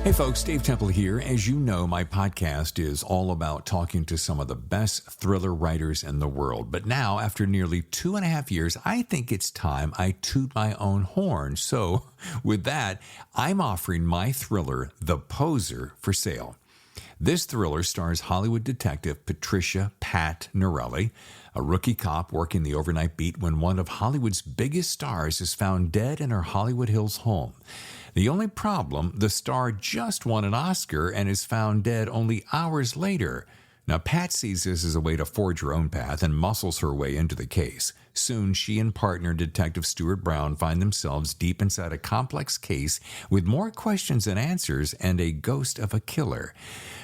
Hey folks, Dave Temple here. As you know, my podcast is all about talking to some of the best thriller writers in the world. But now, after nearly 2.5 years, I think it's time I toot my own horn. So with that, I'm offering my thriller, The Poser, for sale. This thriller stars Hollywood detective Patricia Pat Norelli, a rookie cop working the overnight beat when one of Hollywood's biggest stars is found dead in her Hollywood Hills home. The only problem, the star just won an Oscar and is found dead only hours later. Now, Pat sees this as a way to forge her own path and muscles her way into the case. Soon, she and partner Detective Stuart Brown find themselves deep inside a complex case with more questions than answers and a ghost of a killer.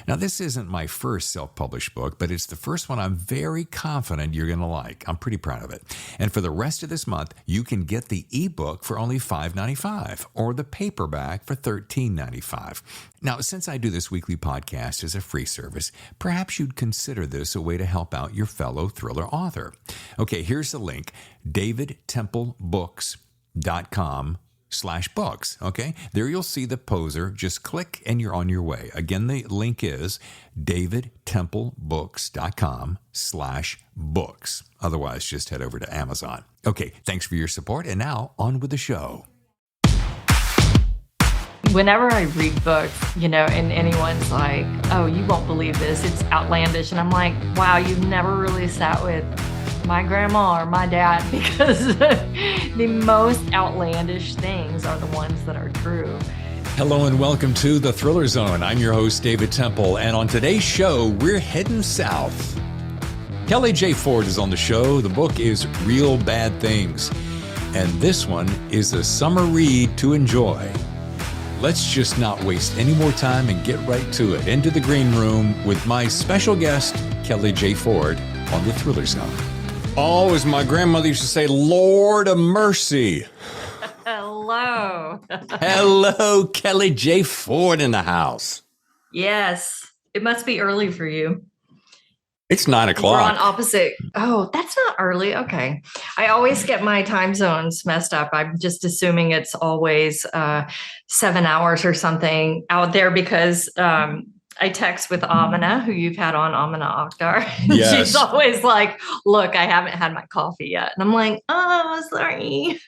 Now, this isn't my first self-published book, but it's the first one I'm very confident you're going to like. I'm pretty proud of it. And for the rest of this month, you can get the ebook for only $5.95 or the paperback for $13.95. Now, since I do this weekly podcast as a free service, perhaps you'd consider this a way to help out your fellow thriller author. Okay, here's the link, davidtemplebooks.com/books. Okay, there you'll see The Poser. Just click and you're on your way. Again, the link is davidtemplebooks.com/books. Otherwise, just head over to Amazon. Okay, thanks for your support. And now on with the show. Whenever I read books, and anyone's like, oh, you won't believe this, it's outlandish. And I'm like, wow, you've never really sat with my grandma or my dad, because the most outlandish things are the ones that are true. Hello and welcome to The Thriller Zone. I'm your host, David Temple, and on today's show, we're heading south. Kelly J. Ford is on the show. The book is Real Bad Things, and this one is a summer read to enjoy. Let's just not waste any more time and get right to it. Into the green room with my special guest, Kelly J. Ford, on The Thriller Zone. Oh, as my grandmother used to say, Lord of mercy. Hello. Hello, Kelly J. Ford in the house. Yes. It must be early for you. It's 9 o'clock. We're on opposite. Oh, that's not early. Okay. I always get my time zones messed up. I'm just assuming it's always 7 hours or something out there because I text with Amina, who you've had on, Amina Akhtar. Yes. She's always like, look, I haven't had my coffee yet. And I'm like, oh, sorry.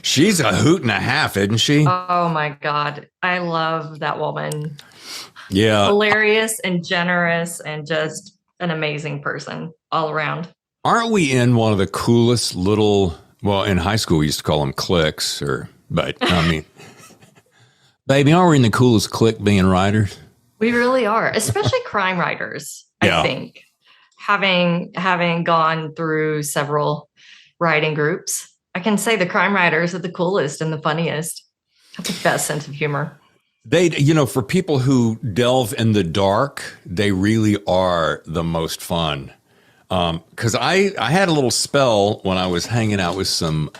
She's a hoot and a half, isn't she? Oh, my God. I love that woman. Yeah. Hilarious and generous and just an amazing person all around. Aren't we in one of the coolest little, well, in high school, we used to call them cliques, but I mean, baby, aren't we in the coolest clique being writers? We really are, especially crime writers, Yeah. I think. Having gone through several writing groups, I can say the crime writers are the coolest and the funniest. Have the best sense of humor. They, for people who delve in the dark, they really are the most fun. Because I had a little spell when I was hanging out with some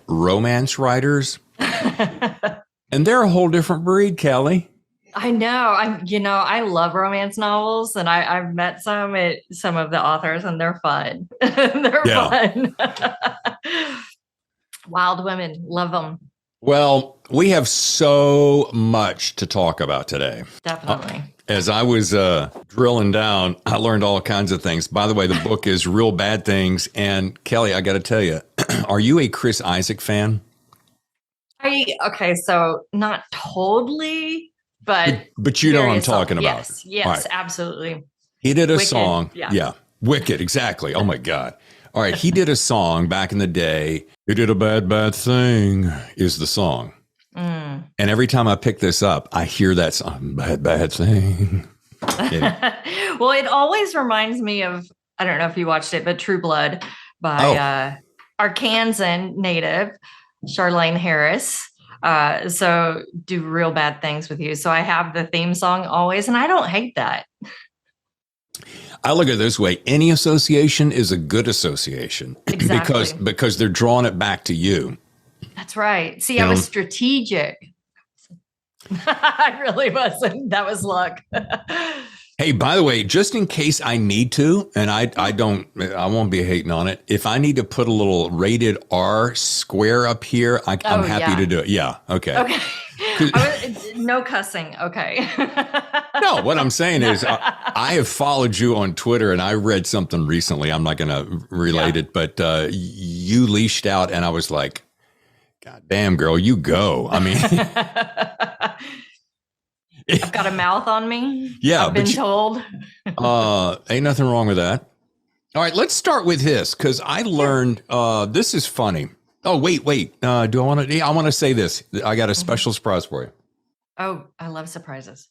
romance writers, and they're a whole different breed, Kelly. I know. I love romance novels, and I've met some of the authors, and they're fun. They're fun. Wild women, love them. Well, we have so much to talk about today. Definitely. As I was drilling down, I learned all kinds of things. By the way, the book is Real Bad Things. And Kelly, I got to tell you, are you a Chris Isaak fan? Okay, so not totally, but you know what I'm talking about. Yes, right. Absolutely. He did a Wicked, song. yeah. Wicked, exactly. Oh my God. All right, he did a song back in the day. "You Did a Bad, Bad Thing" is the song. And every time I pick this up, I hear that song, "Bad, Bad Thing." Well, it always reminds me of, I don't know if you watched it, but True Blood by Arkansan native Charlene Harris. So do Real Bad Things with You. So I have the theme song always, and I don't hate that. I look at it this way. Any association is a good association. Exactly. because they're drawing it back to you. That's right. See, I was strategic. I really wasn't. That was luck. Hey, by the way, just in case I need to, and I won't be hating on it. If I need to put a little rated R square up here, I'm happy to do it. Yeah. Okay. No cussing. Okay. No, what I'm saying is I have followed you on Twitter, and I read something recently. I'm not going to relate it, but you leashed out, and I was like, God damn, girl, you go. I mean, I've got a mouth on me. Yeah. I've been told. Ain't nothing wrong with that. All right, let's start with this, because I learned this is funny. Oh, wait. Do I want to? I want to say this. I got a special surprise for you. Oh, I love surprises.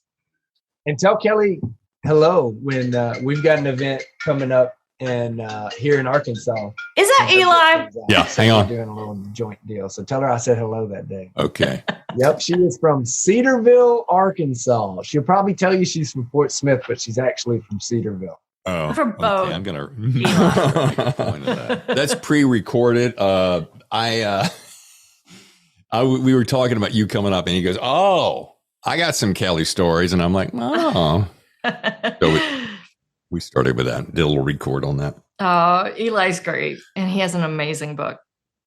And tell Kelly hello when we've got an event coming up here in Arkansas. Is that Eli? Yeah, hang on. We're doing a little joint deal. So tell her I said hello that day. Okay. Yep, she is from Cedarville, Arkansas. She'll probably tell you she's from Fort Smith, but she's actually from Cedarville. Oh, from both. Okay, I'm gonna. That's pre-recorded. We were talking about you coming up, and he goes, "Oh, I got some Kelly stories," and I'm like, "Oh." So we started with that. Did a little record on that. Oh, Eli's great, and he has an amazing book.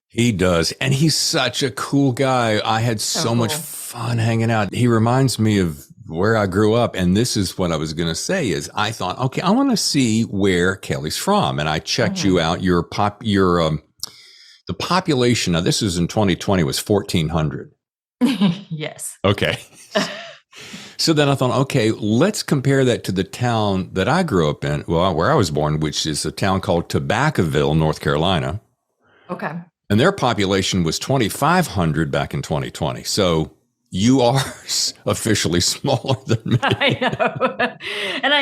He does, and he's such a cool guy. I had so much fun hanging out. He reminds me of where I grew up, and this is what I was going to say is I thought, okay, I want to see where Kelly's from, and I checked you out. The population, now this is in 2020, was 1,400. Yes. Okay. So then I thought, okay, let's compare that to the town that I grew up in, well, where I was born, which is a town called Tobaccoville, North Carolina. Okay. And their population was 2,500 back in 2020. So you are officially smaller than me. I know. And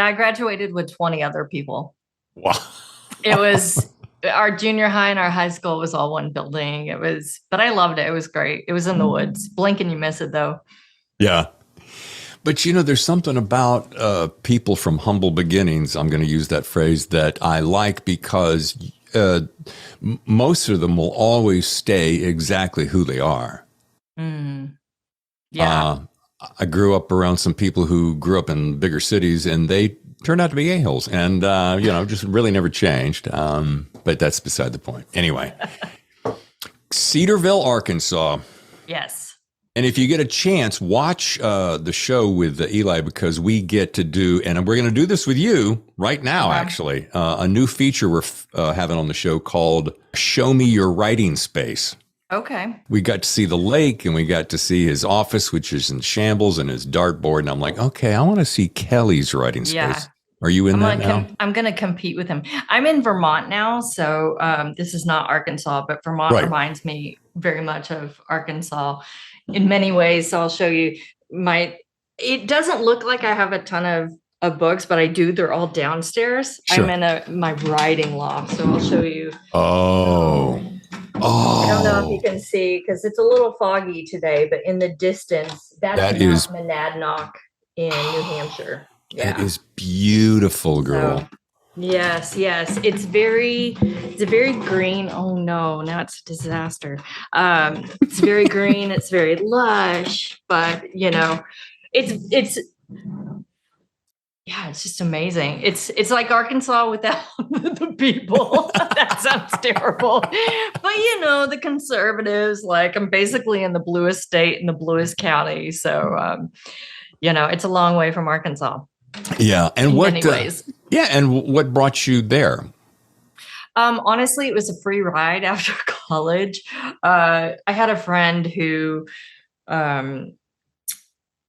I graduated with 20 other people. Wow. It was our junior high and our high school was all one building. But I loved it. It was great. It was in the woods. Blink and you miss it though. Yeah. But, there's something about people from humble beginnings, I'm going to use that phrase, that I like because most of them will always stay exactly who they are. Mm. Yeah. I grew up around some people who grew up in bigger cities, and they turned out to be a-holes and, just really never changed. But that's beside the point. Anyway, Cedarville, Arkansas. Yes. And if you get a chance, watch the show with Eli, because we get to do, and we're going to do this with you right now, actually, a new feature we're having on the show called Show Me Your Writing Space. Okay. We got to see the lake, and we got to see his office, which is in shambles, and his dartboard. And I'm like, okay, I want to see Kelly's writing space. Yeah. Are you in that now? I'm going to compete with him. I'm in Vermont now, so this is not Arkansas, but Vermont reminds me very much of Arkansas in many ways. So I'll show you it doesn't look like I have a ton of books, but I do. They're all downstairs. Sure. I'm in my writing loft. So I'll show you. Oh. I don't know if you can see because it's a little foggy today, but in the distance, that is Monadnock in New Hampshire. Yeah. That is beautiful, girl. So, yes. It's very green. Oh no, now it's a disaster. It's very green. It's very lush, but it's just amazing. It's like Arkansas without the people. That sounds terrible. But the conservatives, I'm basically in the bluest state in the bluest county. So it's a long way from Arkansas. Yeah. And in many ways. And what brought you there? Honestly, it was a free ride after college. I had a friend who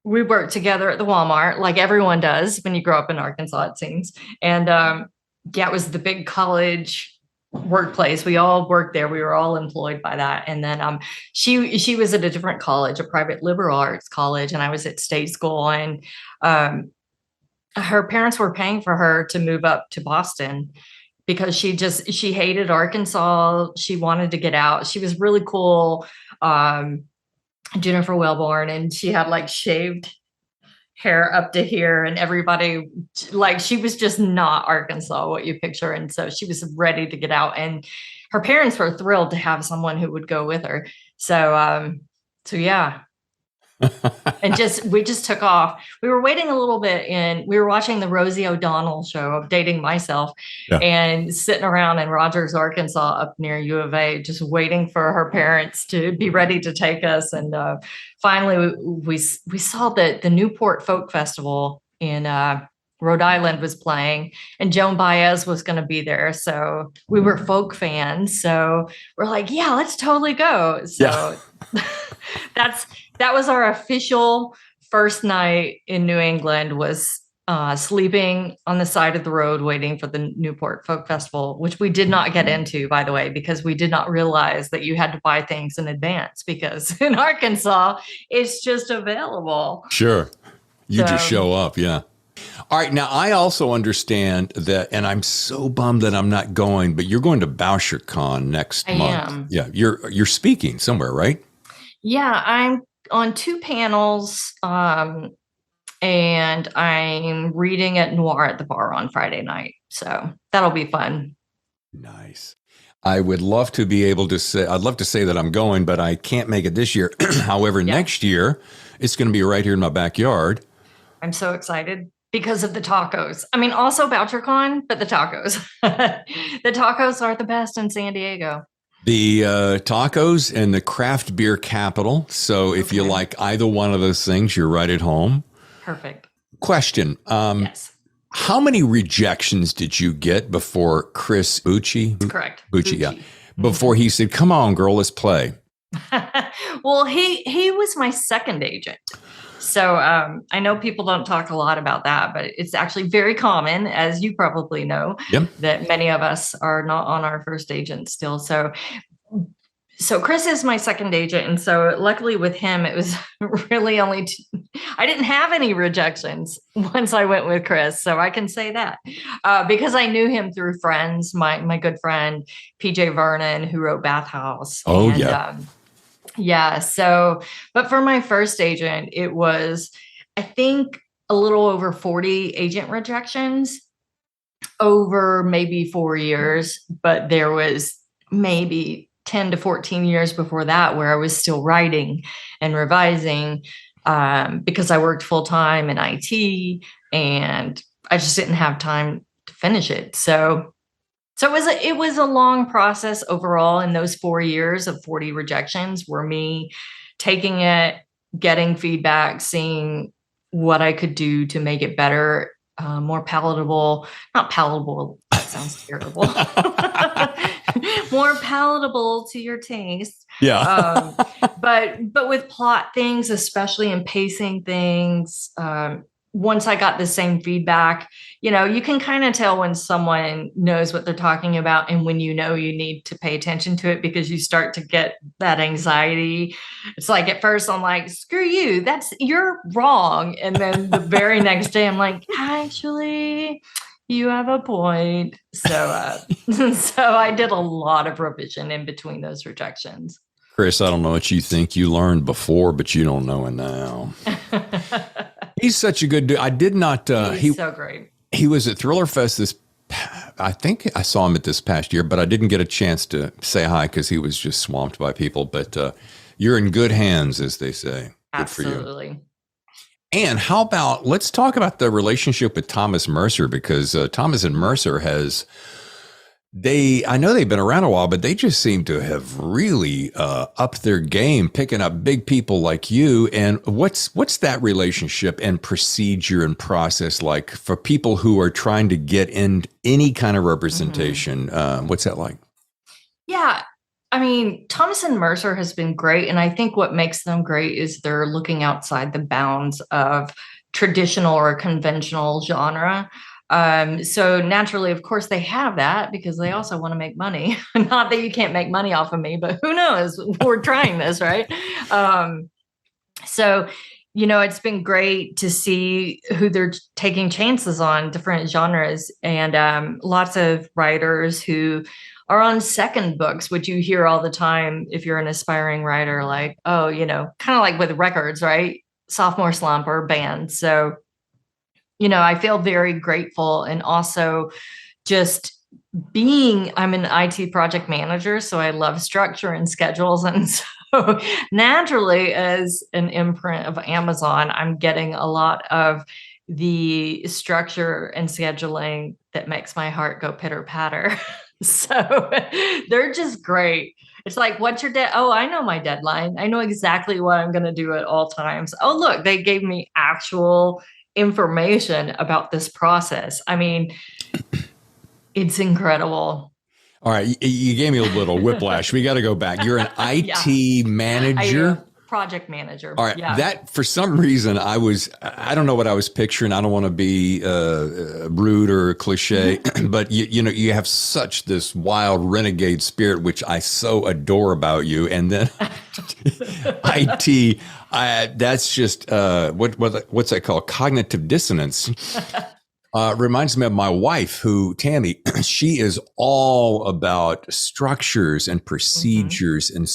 we worked together at the Walmart, like everyone does when you grow up in Arkansas, it seems. And it was the big college workplace. We all worked there. We were all employed by that. And then she was at a different college, a private liberal arts college, and I was at state school. And her parents were paying for her to move up to Boston because she hated Arkansas. She wanted to get out. She was really cool. Jennifer Wellborn, and she had shaved hair up to here, and everybody she was just not Arkansas, what you picture. And so she was ready to get out, and her parents were thrilled to have someone who would go with her. So yeah. And we just took off. We were waiting a little bit and we were watching the Rosie O'Donnell show of Dating Myself and sitting around in Rogers, Arkansas, up near U of A, just waiting for her parents to be ready to take us. And finally, we saw that the Newport Folk Festival in Rhode Island was playing, and Joan Baez was going to be there. So we were folk fans. So we're like, yeah, let's totally go. So that was our official first night in New England, was sleeping on the side of the road waiting for the Newport Folk Festival, which we did not get into, by the way, because we did not realize that you had to buy things in advance, because in Arkansas, it's just available. Sure. You just show up. Yeah. All right. Now, I also understand that, and I'm so bummed that I'm not going, but you're going to BoucherCon next month. I am. Yeah. You're speaking somewhere, right? Yeah, I'm on 2 panels, and I'm reading at Noir at the Bar on Friday night. So that'll be fun. Nice. I would love to be able to say, I'd love to say that I'm going, but I can't make it this year. However, next year, it's going to be right here in my backyard. I'm so excited because of the tacos. I mean, also BoucherCon, but the tacos. The tacos are the best in San Diego. The tacos and the craft beer capital. So if you like either one of those things, you're right at home. Perfect. Question. Yes. How many rejections did you get before Chris Bucci? Correct. Bucci, yeah. Before he said, come on, girl, let's play. Well, he was my second agent. So I know people don't talk a lot about that, but it's actually very common, as you probably know, that many of us are not on our first agent still. So Chris is my second agent. And so luckily with him, it was really only I didn't have any rejections once I went with Chris. So I can say that because I knew him through friends, my good friend, PJ Vernon, who wrote Bathhouse. Oh, and, yeah. So, but for my first agent, it was, I think, a little over 40 agent rejections over maybe 4 years. But there was maybe 10 to 14 years before that where I was still writing and revising because I worked full time in IT and I just didn't have time to finish it. So it was a long process overall, and those 4 years of 40 rejections were me taking it, getting feedback, seeing what I could do to make it better, more palatable. Not palatable, that sounds terrible. More palatable to your taste. Yeah. But with plot things, especially in pacing things, once I got the same feedback, you can kind of tell when someone knows what they're talking about and when you need to pay attention to it because you start to get that anxiety. It's like at first I'm like, screw you, you're wrong. And then the very next day I'm like, actually, you have a point. So, so I did a lot of revision in between those rejections. Chris, I don't know what you think you learned before, but you don't know it now. He's such a good dude. I did not. He's so great. He was at Thriller Fest I think I saw him at this past year, but I didn't get a chance to say hi because he was just swamped by people. But you're in good hands, as they say. Absolutely. Good for you. And how about, let's talk about the relationship with Thomas Mercer, because Thomas and Mercer I know they've been around a while, but they just seem to have really upped their game, picking up big people like you. And what's that relationship and procedure and process like for people who are trying to get in any kind of representation? What's that like? Yeah. I mean, Thomas and Mercer has been great. And I think what makes them great is they're looking outside the bounds of traditional or conventional genre. So naturally, of course, they have that because they also want to make money. Not that you can't make money off of me, but who knows? We're trying this, right? So, it's been great to see who they're taking chances on, different genres, and lots of writers who are on second books, which you hear all the time if you're an aspiring writer, like, oh, kind of like with records, right? Sophomore slump or band. So, I feel very grateful, and also just I'm an IT project manager, so I love structure and schedules. And so naturally, as an imprint of Amazon, I'm getting a lot of the structure and scheduling that makes my heart go pitter patter. So they're just great. It's like, what's your Oh, I know my deadline. I know exactly what I'm going to do at all times. Oh, look, they gave me actual information about this process. I mean, it's incredible. All right, you gave me a little whiplash. We got to go back. You're an IT manager. Project manager. All right. Yeah. That, for some reason, I don't know what I was picturing. I don't want to be rude or cliche, but you have such this wild renegade spirit, which I so adore about you. And then IT, that's just, what's that called? Cognitive dissonance. Reminds me of my wife, Tammy, she is all about structures and procedures and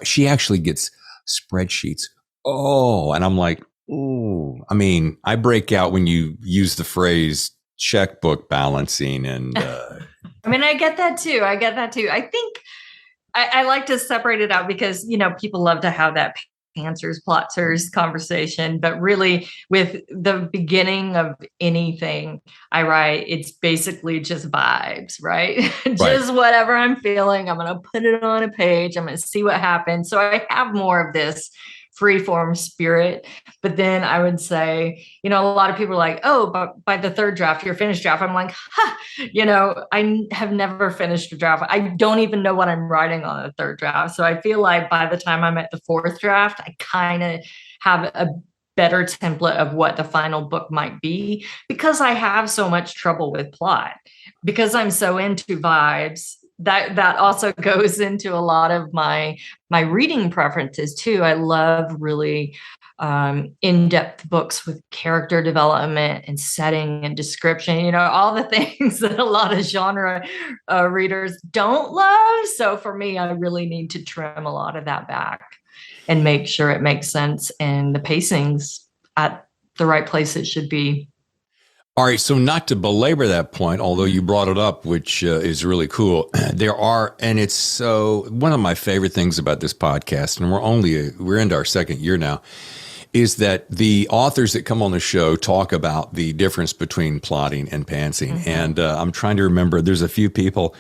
she actually gets spreadsheets. Oh, and I'm like, oh, I mean, I break out when you use the phrase checkbook balancing. And I mean, I get that too. I think I like to separate it out because, people love to have that pantsers, plotters conversation, but really with the beginning of anything I write, it's basically just vibes, right? Just whatever I'm feeling, I'm going to put it on a page. I'm going to see what happens. So I have more of this freeform spirit. But then I would say, a lot of people are like, oh, but by the third draft, your finished draft. I'm like, I have never finished a draft. I don't even know what I'm writing on a third draft. So I feel like by the time I'm at the fourth draft, I kind of have a better template of what the final book might be, because I have so much trouble with plot, because I'm so into vibes. That also goes into a lot of my reading preferences too. I love really in-depth books with character development and setting and description, all the things that a lot of genre readers don't love. So for me, I really need to trim a lot of that back and make sure it makes sense and the pacing's at the right place it should be. All right. So not to belabor that point, although you brought it up, which is really cool. And it's so one of my favorite things about this podcast, and we're into our second year now, is that the authors that come on the show talk about the difference between plotting and pantsing. And I'm trying to remember, there's a few people.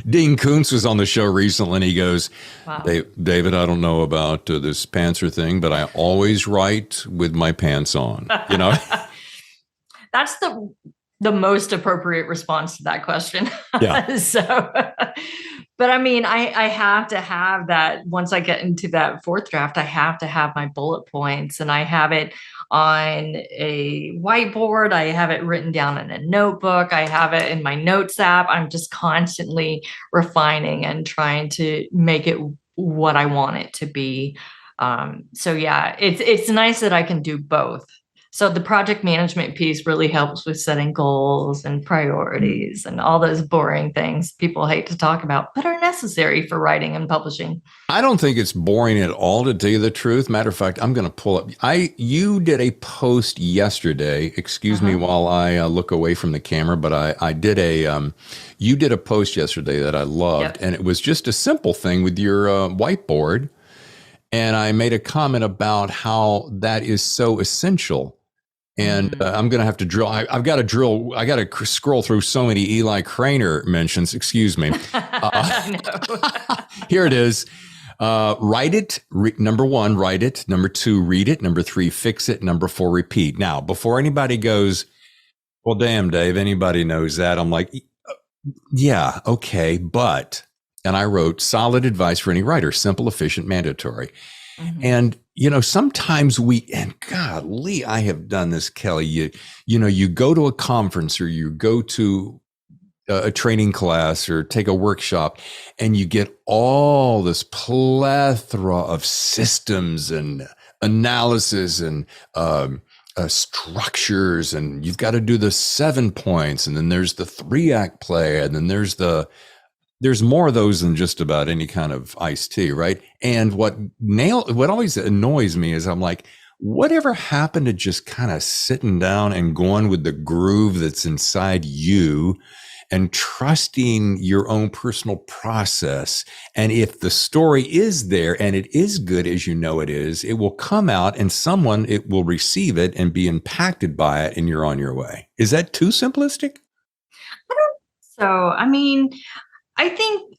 Dean Koontz was on the show recently, and he goes, wow. David, I don't know about this pantser thing, but I always write with my pants on, That's the most appropriate response to that question. Yeah. But I mean, I have to have that. Once I get into that fourth draft, I have to have my bullet points, and I have it on a whiteboard. I have it written down in a notebook. I have it in my notes app. I'm just constantly refining and trying to make it what I want it to be. So yeah, it's nice that I can do both. So the project management piece really helps with setting goals and priorities and all those boring things people hate to talk about, but are necessary for writing and publishing. I don't think it's boring at all, to tell you the truth. Matter of fact, I'm going to pull up. You did a post yesterday. Excuse me while I look away from the camera, but I did you did a post yesterday that I loved, and it was just a simple thing with your whiteboard. And I made a comment about how that is so essential. And I'm going to have to drill. I've got to drill. I got to scroll through so many Eli Craner mentions. Excuse me. Here it is. Write it. Number 1, write it. Number 2, read it. Number 3, fix it. Number 4, repeat. Now, before anybody goes, well, damn, Dave, anybody knows that. I'm like, yeah, okay. But, and I wrote solid advice for any writer, simple, efficient, mandatory. And, sometimes and golly, I have done this, Kelly, you go to a conference or you go to a training class or take a workshop and you get all this plethora of systems and analysis and structures, and you've got to do the 7 points, and then there's the 3-act play, and then there's more of those than just about any kind of iced tea, right? And what always annoys me is I'm like, whatever happened to just kind of sitting down and going with the groove that's inside you and trusting your own personal process. And if the story is there and it is good as you know it is, it will come out and someone it will receive it and be impacted by it, and you're on your way. Is that too simplistic? I don't. So, I mean, I think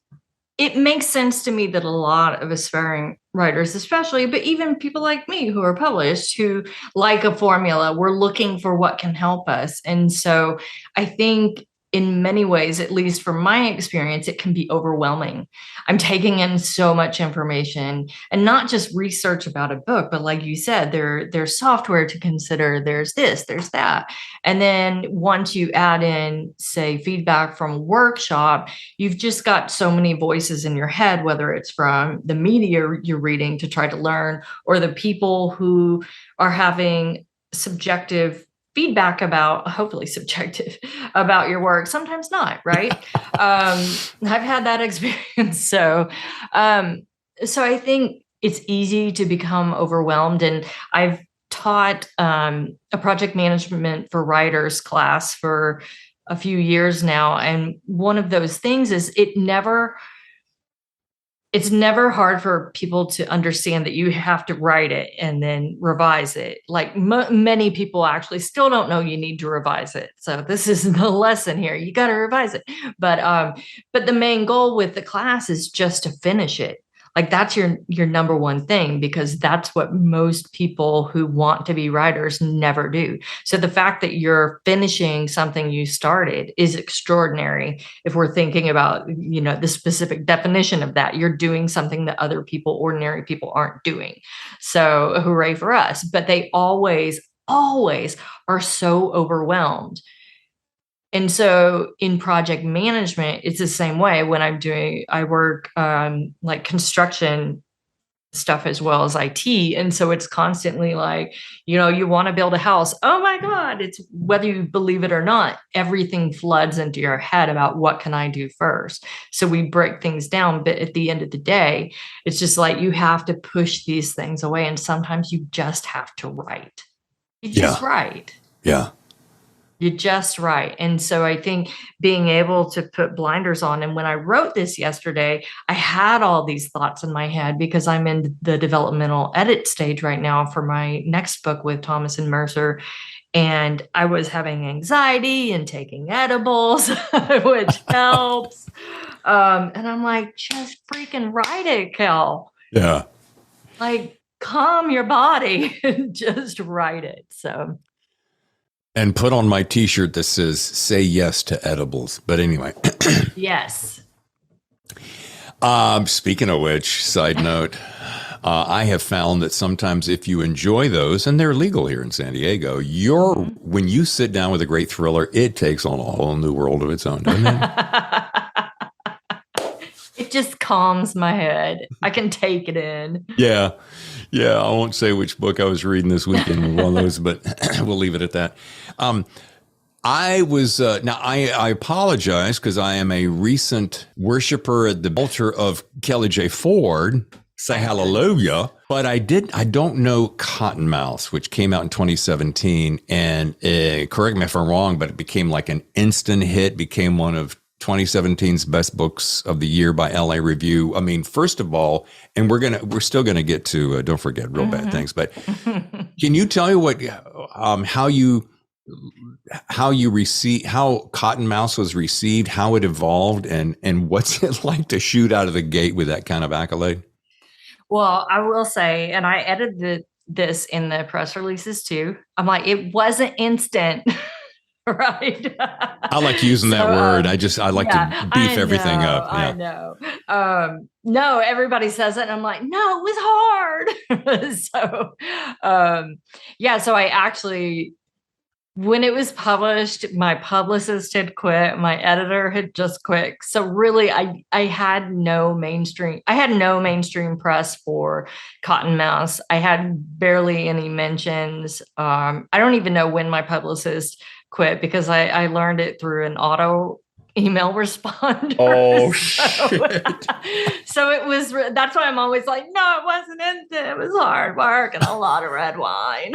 it makes sense to me that a lot of aspiring writers, especially, but even people like me who are published, who like a formula, we're looking for what can help us. And so I think in many ways, at least from my experience, it can be overwhelming. I'm taking in so much information, and not just research about a book, but like you said, there's software to consider, there's this, there's that. And then once you add in, say, feedback from a workshop, you've just got so many voices in your head, whether it's from the media you're reading to try to learn, or the people who are having subjective feedback about, hopefully subjective, about your work. Sometimes not, right? I've had that experience. So I think it's easy to become overwhelmed. And I've taught a project management for writers class for a few years now. And one of those things is it's never hard for people to understand that you have to write it and then revise it. Like many people actually still don't know you need to revise it. So this is the lesson here. You got to revise it. But the main goal with the class is just to finish it. Like that's your number one thing, because that's what most people who want to be writers never do. So the fact that you're finishing something you started is extraordinary. If we're thinking about, the specific definition of that, you're doing something that other people, ordinary people, aren't doing. So hooray for us. But they always are so overwhelmed. And so in project management, it's the same way. When I work like construction stuff as well as IT. And so it's constantly like, you want to build a house. Oh my God, it's whether you believe it or not, everything floods into your head about what can I do first. So we break things down. But at the end of the day, it's just like you have to push these things away. And sometimes you just have to write. You just write. Yeah. You're just right. And so I think being able to put blinders on, and when I wrote this yesterday, I had all these thoughts in my head because I'm in the developmental edit stage right now for my next book with Thomas and Mercer. And I was having anxiety and taking edibles, which helps. And I'm like, just freaking write it, Kel. Yeah. Like, calm your body and just write it. So. And put on my t-shirt that says, say yes to edibles. But anyway. Yes. Speaking of which, side note, I have found that sometimes if you enjoy those, and they're legal here in San Diego, when you sit down with a great thriller, it takes on a whole new world of its own, doesn't it? It just calms my head. I can take it in. Yeah. Yeah, I won't say which book I was reading this weekend, one of those, but we'll leave it at that. I was, now I apologize because I am a recent worshiper at the altar of Kelly J. Ford. Say hallelujah. But I don't know Cottonmouth, which came out in 2017. And correct me if I'm wrong, but it became like an instant hit, became one of 2017's best books of the year by LA Review. I mean, first of all, and we're still gonna get to don't forget real bad things, but can you tell me how Cottonmouth was received, how it evolved, and what's it like to shoot out of the gate with that kind of accolade? Well, I will say, and I edited this in the press releases too. I'm like, it wasn't instant. Right. I like using that word. I like to beef everything up. Yeah. I know. No, everybody says it. And I'm like, no, it was hard. So I actually, when it was published, my publicist had quit. My editor had just quit. So really, I had no mainstream press for Cottonmouth. I had barely any mentions. I don't even know when my publicist quit because I learned it through an auto email responder. Oh, shit. So it was, that's why I'm always like, no, it wasn't instant. It was hard work and a lot of red wine.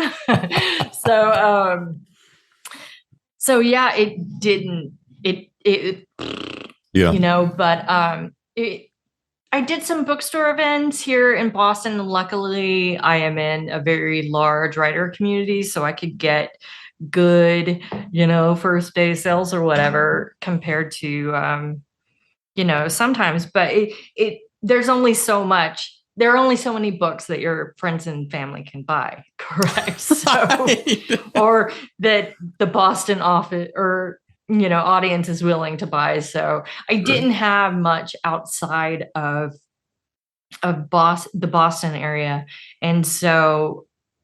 So yeah, it didn't it Yeah. you know, but I did some bookstore events here in Boston, and luckily I am in a very large writer community, so I could get good, first day sales or whatever compared to sometimes, but there's only so much. There are only so many books that your friends and family can buy, correct? So, or that the Boston office or audience is willing to buy. So I didn't have much outside of the Boston area, and so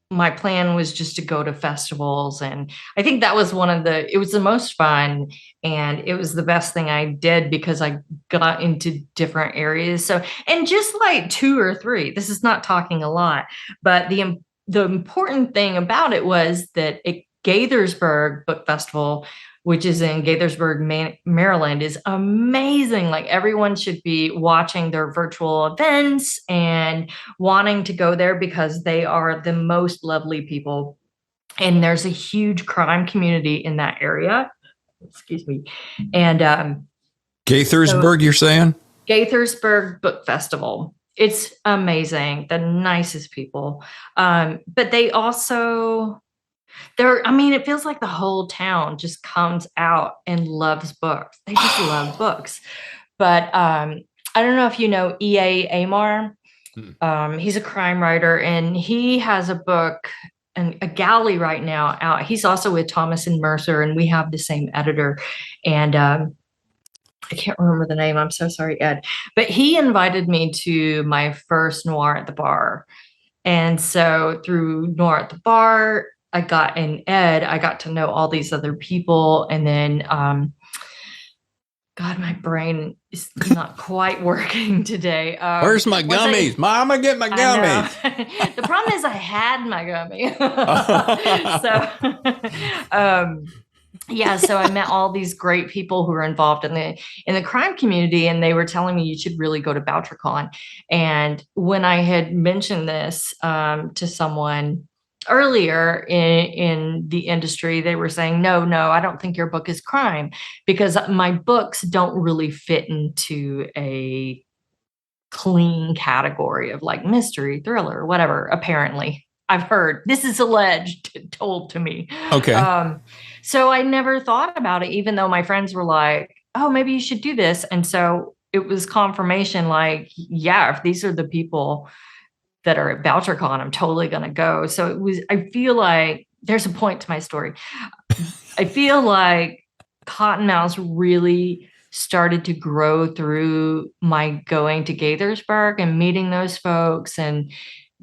my plan was just to go to festivals, and I think that was it was the most fun, and it was the best thing I did because I got into different areas. So, and just like 2 or 3, this is not talking a lot, but the important thing about it was that Gaithersburg Book Festival, which is in Gaithersburg, Maryland, is amazing. Like, everyone should be watching their virtual events and wanting to go there because they are the most lovely people. And there's a huge crime community in that area. Excuse me. And Gaithersburg, you're saying? Gaithersburg Book Festival. It's amazing. The nicest people. But they also... it feels like the whole town just comes out and loves books. They just love books. But I don't know if you know E.A. Amar. He's a crime writer, and he has a book and a galley right now out. He's also with Thomas and Mercer, and we have the same editor. And I can't remember the name. I'm so sorry, Ed. But he invited me to my first Noir at the Bar. And so through Noir at the Bar, I got to know all these other people. And then, God, my brain is not quite working today. Where's my gummies? Mama, get my gummies. The problem is I had my gummy. So I met all these great people who were involved in the crime community, and they were telling me you should really go to BoucherCon. And when I had mentioned this to someone earlier in the industry, they were saying, no, I don't think your book is crime, because my books don't really fit into a clean category of like mystery, thriller, whatever. Apparently, I've heard, this is alleged, told to me. Okay. So I never thought about it, even though my friends were like, oh, maybe you should do this. And so it was confirmation, like, yeah, if these are the people that are at BoucherCon, I'm totally going to go. So I feel like there's a point to my story. I feel like Cottonmouths really started to grow through my going to Gaithersburg and meeting those folks and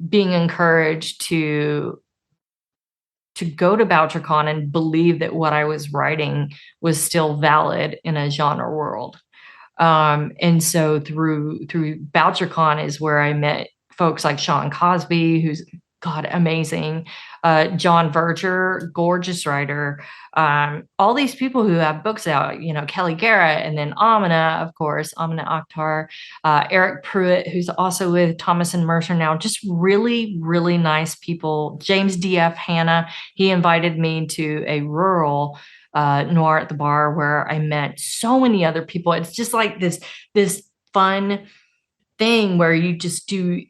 being encouraged to go to BoucherCon and believe that what I was writing was still valid in a genre world. And so through BoucherCon is where I met folks like Sean Cosby, who's, God, amazing. John Verger, gorgeous writer. All these people who have books out, Kelly Garrett, and then Amina, of course, Amina Akhtar, Eric Pruitt, who's also with Thomas and Mercer now, just really, really nice people. James D.F. Hanna, he invited me to a rural Noir at the Bar where I met so many other people. It's just like this fun thing where you just do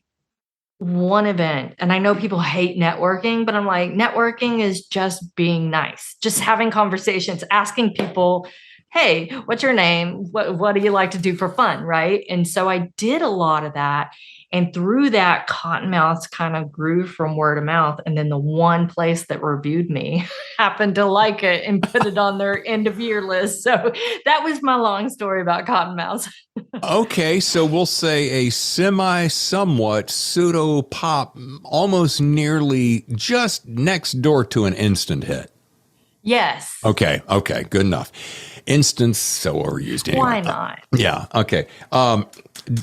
one event. And I know people hate networking, but I'm like, networking is just being nice, just having conversations, asking people, hey, what's your name? What do you like to do for fun? Right. And so I did a lot of that. And through that, Cottonmouths kind of grew from word of mouth. And then the one place that reviewed me happened to like it and put it on their end of year list. So that was my long story about Cottonmouths. Okay, so we'll say a somewhat pseudo pop, almost nearly just next door to an instant hit. Yes. Okay, good enough. Instance, so overused anyway. Why not? Yeah, okay.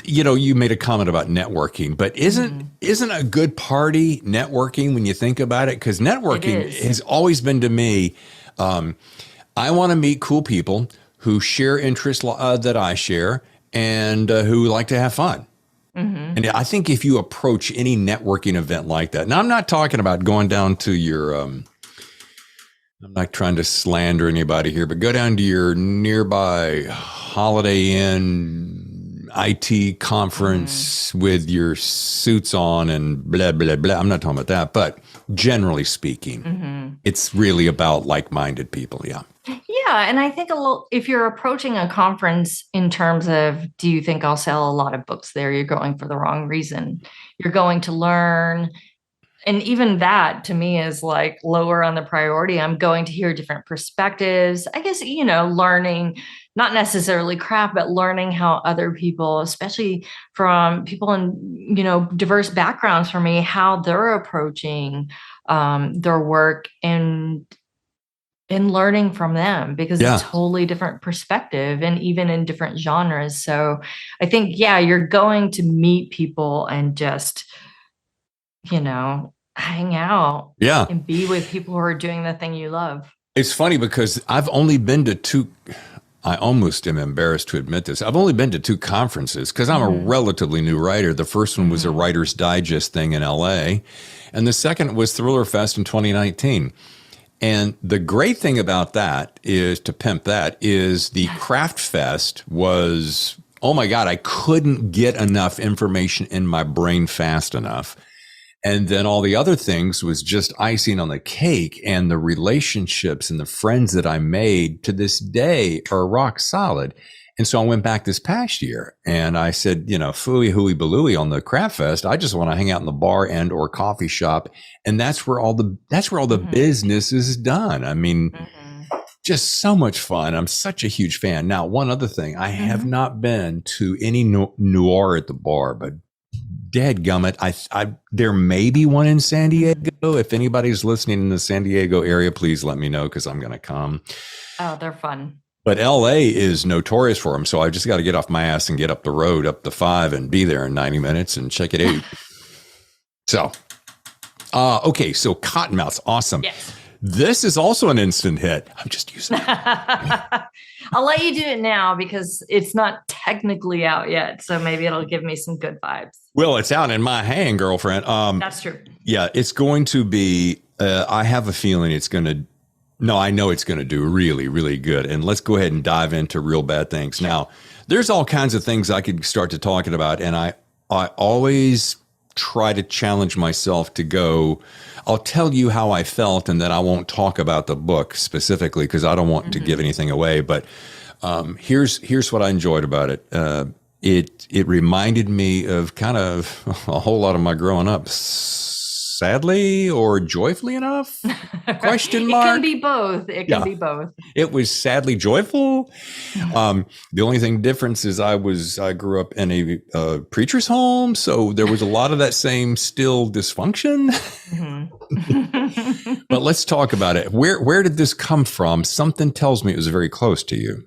You made a comment about networking, but isn't a good party networking when you think about it? Because networking has always been to me, I want to meet cool people who share interests that I share and who like to have fun. And I think if you approach any networking event like that, now I'm not talking about going down to your I'm not trying to slander anybody here, but go down to your nearby Holiday Inn IT conference with your suits on and blah, blah, blah. I'm not talking about that, but generally speaking, it's really about like-minded people. Yeah. Yeah. And I think if you're approaching a conference in terms of, do you think I'll sell a lot of books there? You're going for the wrong reason. You're going to learn. And even that to me is like lower on the priority. I'm going to hear different perspectives. I guess, learning, not necessarily craft, but learning how other people, especially from people in, diverse backgrounds for me, how they're approaching their work and learning from them, because it's a totally different perspective and even in different genres. So I think, you're going to meet people and just, hang out and be with people who are doing the thing you love. It's funny because I've only been to two, I almost am embarrassed to admit this. I've only been to two conferences because I'm a relatively new writer. The first one was a Writer's Digest thing in LA, and the second was Thriller Fest in 2019. And the great thing about that is, to pimp that, is the Craft Fest was, oh my God, I couldn't get enough information in my brain fast enough. And then all the other things was just icing on the cake, and the relationships and the friends that I made to this day are rock solid. And so I went back this past year and I said, phooey hooey balooey on the Craft Fest. I just want to hang out in the bar and or coffee shop. And that's where all the business is done. I mean, just so much fun. I'm such a huge fan. Now, one other thing, I have not been to any noir at the bar, but dadgummit, I there may be one in San Diego. If anybody's listening in the San Diego area, please let me know because I'm going to come. Oh, they're fun. But LA is notorious for them. So I just got to get off my ass and get up the road, up the 5 and be there in 90 minutes and check it out. So, okay. So Cottonmouth's awesome. Yes. This is also an instant hit. I'm just using it. I'll let you do it now because it's not technically out yet. So maybe it'll give me some good vibes. Well, it's out in my hand, girlfriend. That's true. Yeah, it's going to be, I have a feeling it's going to, no, I know it's going to do really, really good. And let's go ahead and dive into Real Bad Things. Sure. Now, there's all kinds of things I could start to talking about. And I always try to challenge myself to go, I'll tell you how I felt, and then I won't talk about the book specifically because I don't want to give anything away. But here's what I enjoyed about it. It reminded me of kind of a whole lot of my growing up. Sadly or joyfully enough? Question mark. It can be both. It can be both. It was sadly joyful. The only thing difference is I grew up in a preacher's home, so there was a lot of that same still dysfunction. But let's talk about it. Where did this come from? Something tells me it was very close to you.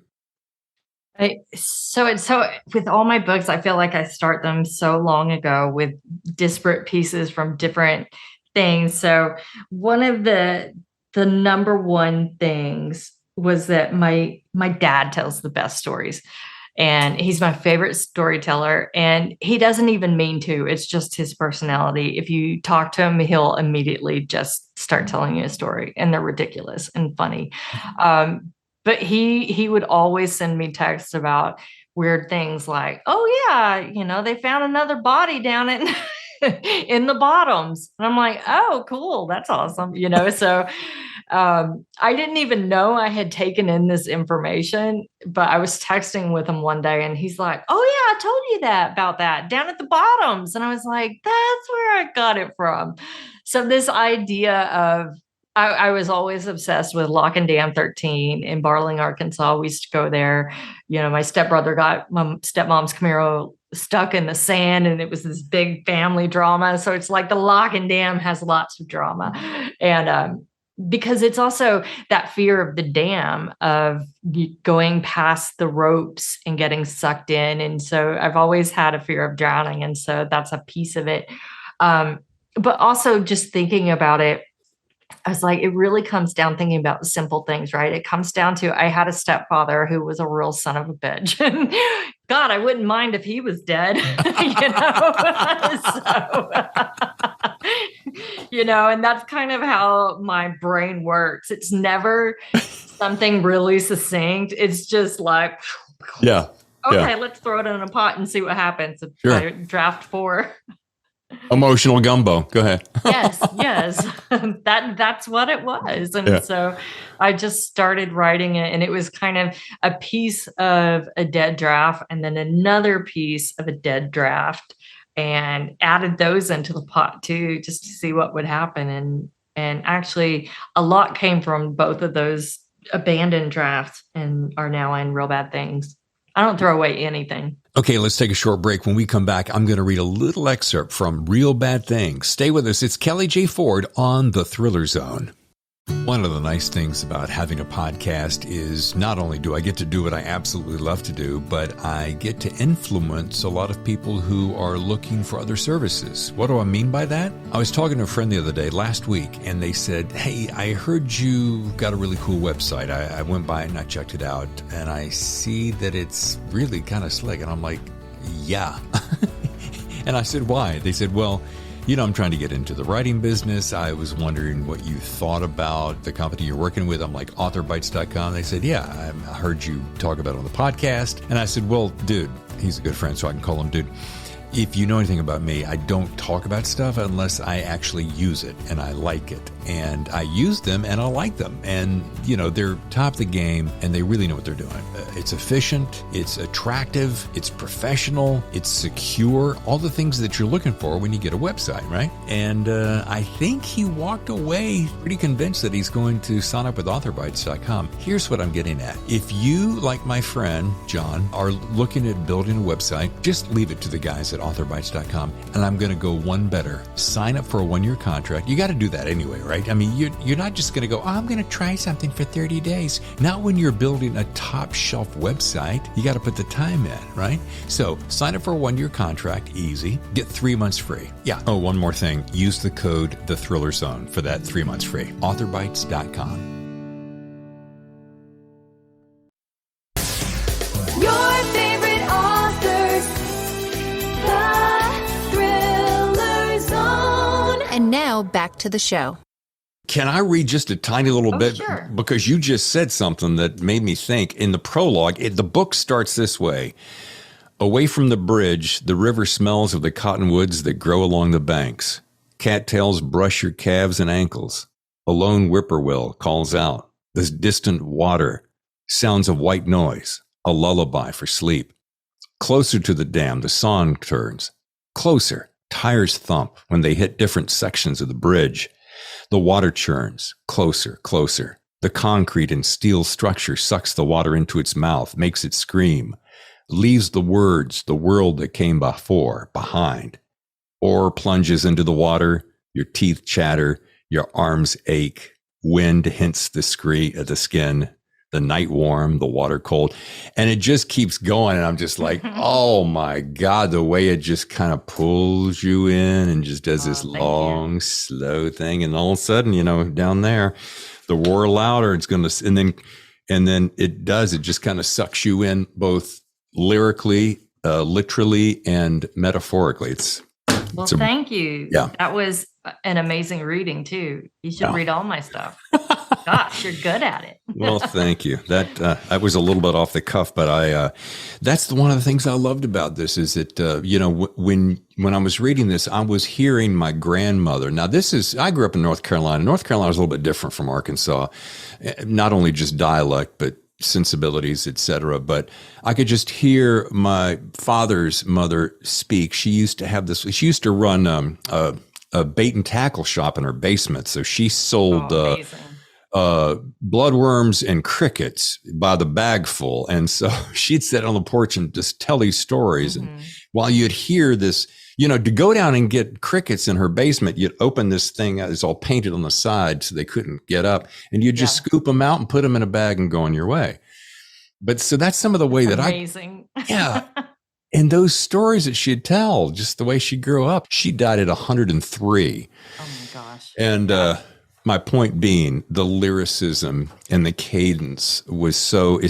So with all my books, I feel like I start them so long ago with disparate pieces from different things. So one of the number one things was that my dad tells the best stories, and he's my favorite storyteller, and he doesn't even mean to. It's just his personality. If you talk to him, he'll immediately just start telling you a story, and they're ridiculous and funny. But he would always send me texts about weird things like, oh yeah, they found another body down in the bottoms. And I'm like, oh, cool. That's awesome. So I didn't even know I had taken in this information, but I was texting with him one day and he's like, oh yeah, I told you about that down at the bottoms. And I was like, that's where I got it from. So this idea of, I was always obsessed with Lock and Dam 13 in Barling, Arkansas. We used to go there. My stepbrother got my stepmom's Camaro stuck in the sand, and it was this big family drama. So it's like the Lock and Dam has lots of drama. And because it's also that fear of the dam, of going past the ropes and getting sucked in. And so I've always had a fear of drowning. And so that's a piece of it. But also just thinking about it, I was like, it really comes down thinking about simple things, right? It comes down to, I had a stepfather who was a real son of a bitch. God, I wouldn't mind if he was dead, And that's kind of how my brain works. It's never something really succinct. It's just like, yeah. Okay, let's throw it in a pot and see what happens. Sure. Draft 4. Emotional gumbo. Go ahead. Yes. That's what it was. And so I just started writing it, and it was kind of a piece of a dead draft and then another piece of a dead draft, and added those into the pot too, just to see what would happen. And actually a lot came from both of those abandoned drafts and are now in Real Bad Things. I don't throw away anything. Okay, let's take a short break. When we come back, I'm going to read a little excerpt from Real Bad Things. Stay with us. It's Kelly J. Ford on The Thriller Zone. One of the nice things about having a podcast is not only do I get to do what I absolutely love to do, but I get to influence a lot of people who are looking for other services. What do I mean by that? I was talking to a friend the other day, last week, and they said, hey, I heard you got a really cool website. I went by it and I checked it out, and I see that it's really kind of slick. And I'm like, yeah. And I said, why? They said, well, I'm trying to get into the writing business. I was wondering what you thought about the company you're working with. I'm like, authorbytes.com. They said, yeah, I heard you talk about it on the podcast. And I said, well, dude, he's a good friend, so I can call him dude. If you know anything about me, I don't talk about stuff unless I actually use it and I like it. And I use them and I like them. And, they're top of the game and they really know what they're doing. It's efficient, it's attractive, it's professional, it's secure, all the things that you're looking for when you get a website, right? And I think he walked away pretty convinced that he's going to sign up with authorbytes.com. Here's what I'm getting at. If you, like my friend John, are looking at building a website, just leave it to the guys at authorbytes.com. And I'm going to go one better. Sign up for a 1-year contract. You got to do that anyway, right? I mean, you're not just going to go, I'm going to try something for 30 days. Not when you're building a top shelf website. You got to put the time in, right? So sign up for a 1-year contract. Easy. Get 3 months free. Yeah. Oh, one more thing. Use the code TheThrillerZone for that 3 months free. authorbytes.com. And now back to the show. Can I read just a tiny little bit? Sure. Because you just said something that made me think. In the prologue, the book starts this way. Away from the bridge, the river smells of the cottonwoods that grow along the banks. Cattails brush your calves and ankles. A lone whippoorwill calls out. The distant water, sounds of white noise, a lullaby for sleep. Closer to the dam, the song turns. Closer. Tires thump when they hit different sections of the bridge. The water churns. Closer, closer. The concrete and steel structure sucks the water into its mouth, makes it scream. Leaves the words, the world that came before, behind. Oar plunges into the water. Your teeth chatter. Your arms ache. Wind hints the skin. The night warm, the water cold. And it just keeps going. And I'm just like, oh my God, the way it just kind of pulls you in and just does this long, slow thing. And all of a sudden, down there, the roar louder, it's going to, and then it just kind of sucks you in both lyrically, literally, and metaphorically. Thank you. Yeah. That was an amazing reading too. You should read all my stuff. Gosh, you're good at it. Well, thank you. That was a little bit off the cuff, but that's one of the things I loved about this is that, when I was reading this, I was hearing my grandmother. Now I grew up in North Carolina. North Carolina is a little bit different from Arkansas, not only just dialect, but sensibilities, etc. But I could just hear my father's mother speak. She used to run a bait and tackle shop in her basement. So she sold bloodworms and crickets by the bagful. And so she'd sit on the porch and just tell these stories. Mm-hmm. And while you'd hear this, to go down and get crickets in her basement, you'd open this thing that is all painted on the side so they couldn't get up, and you'd just scoop them out and put them in a bag and go on your way. But so that's some of the way amazing. Yeah. And those stories that she'd tell, just the way she grew up. She died at 103. Oh my gosh. And my point being, the lyricism and the cadence is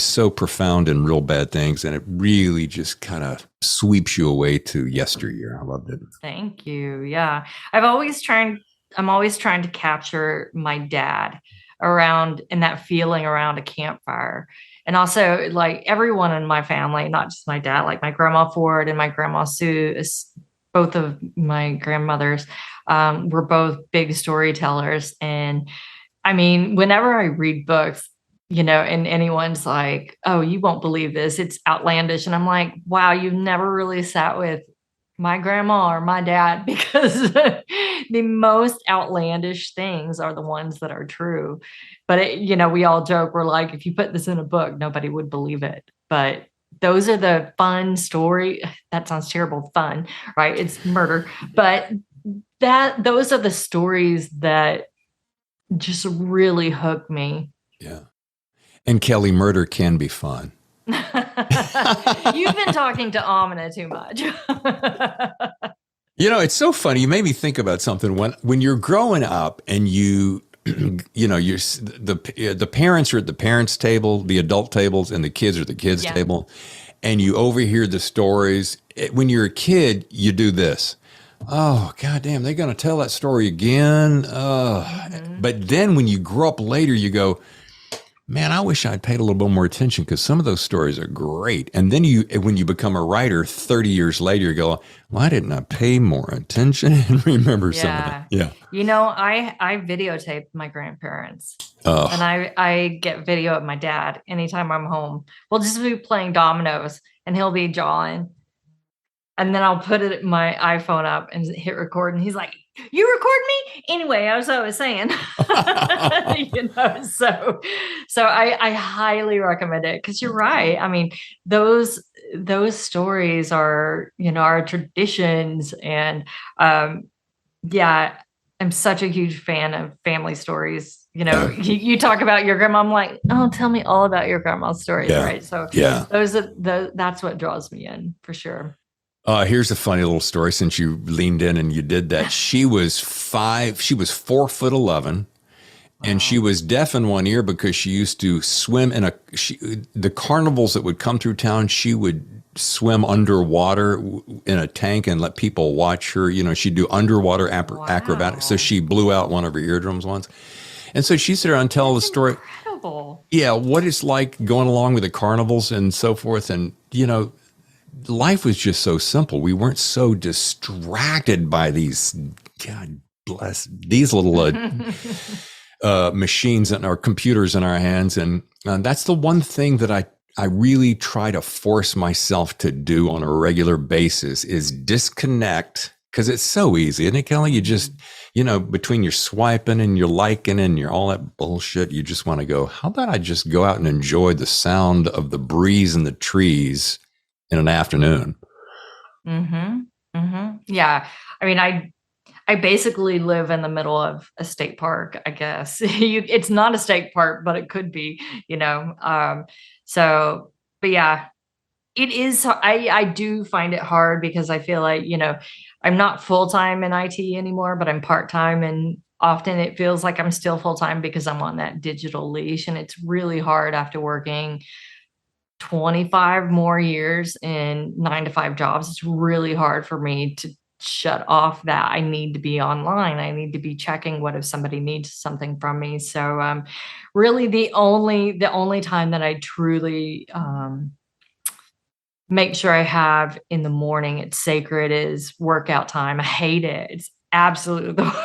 so profound in Real Bad Things, and it really just kind of sweeps you away to yesteryear. I loved it. Thank you. Yeah. I've always tried I'm always trying to capture my dad around and that feeling around a campfire. And also like everyone in my family, not just my dad, like my grandma Ford and my grandma Sue, both of my grandmothers, were both big storytellers. And I mean, whenever I read books, and anyone's like, oh, you won't believe this, it's outlandish. And I'm like, wow, you've never really sat with my grandma or my dad, because the most outlandish things are the ones that are true. But we all joke, we're like, if you put this in a book, nobody would believe it. But those are the fun story. That sounds terrible. Fun, right? It's murder. But those are the stories that just really hook me. Yeah. And Kelly, murder can be fun. You've been talking to Amina too much. It's so funny. You made me think about something. When you're growing up and you're the parents are at the parents' table, the adult tables, and the kids are at the kids' table, and you overhear the stories. When you're a kid, you do this. Oh, goddamn, they're going to tell that story again. But then when you grow up later, you go, man, I wish I'd paid a little bit more attention, because some of those stories are great. And then when you become a writer 30 years later, you go, why didn't I pay more attention and remember some of that? Yeah. I videotaped my grandparents. And I get video of my dad anytime I'm home. We'll just be playing dominoes and he'll be jawing. And then I'll put my iPhone up and hit record. And he's like, you record me? Anyway, as I was saying, so I highly recommend it, because you're right. I mean, those stories are, our traditions. And I'm such a huge fan of family stories. You talk about your grandma. I'm like, oh, tell me all about your grandma's stories. Right. So that's what draws me in for sure. Here's a funny little story, since you leaned in and you did that. She was 4'11", and she was deaf in one ear because she used to swim in the carnivals that would come through town. She would swim underwater in a tank and let people watch her. She'd do underwater acrobatics. So she blew out one of her eardrums once. And so she sat there and tell the story. Incredible. Yeah, what it's like going along with the carnivals and so forth. And, life was just so simple. We weren't so distracted by these, God bless, these little machines and our computers in our hands. And that's the one thing that I really try to force myself to do on a regular basis, is disconnect, because it's so easy. Isn't it, Kelly? You just, between your swiping and your liking and your all that bullshit, you just want to go, how about I just go out and enjoy the sound of the breeze and the trees in an afternoon? Yeah. I mean, I basically live in the middle of a state park, I guess. It's not a state park, but it could be, but yeah, it is. I do find it hard, because I feel like, I'm not full-time in IT anymore, but I'm part-time, and often it feels like I'm still full-time because I'm on that digital leash. And it's really hard after working 25 more years in 9-to-5 jobs. It's really hard for me to shut off that I need to be online. I need to be checking what if somebody needs something from me. So really the only time that I truly make sure I have in the morning, it's sacred, is workout time. I hate it. It's absolutely the worst.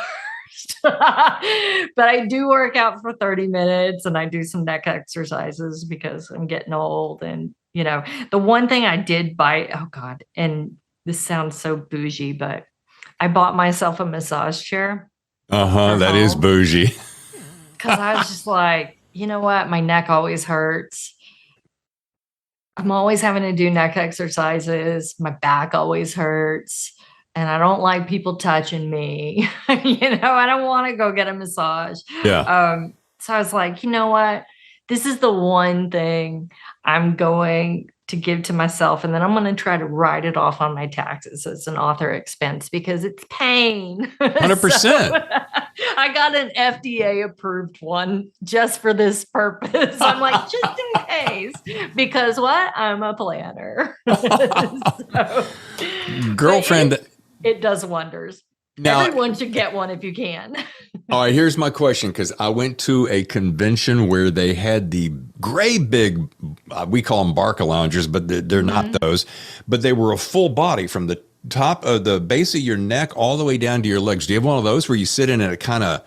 But I do work out for 30 minutes and I do some neck exercises because I'm getting old. And, the one thing I did buy, oh God, and this sounds so bougie, but I bought myself a massage chair. That is bougie. Because I was just like, you know what? My neck always hurts. I'm always having to do neck exercises. My back always hurts. And I don't like people touching me. I don't want to go get a massage. Yeah. So I was like, you know what? This is the one thing I'm going to give to myself. And then I'm going to try to write it off on my taxes as an author expense, because it's pain. 100%. So, I got an FDA approved one just for this purpose. I'm like, just in case, because what? I'm a planner. Girlfriend. It does wonders. Now, everyone should get one if you can. all right, here's my question, because I went to a convention where they had the great big, we call them Barca loungers, but they're not those, but they were a full body from the top of the base of your neck all the way down to your legs. Do you have one of those where you sit in and it kind of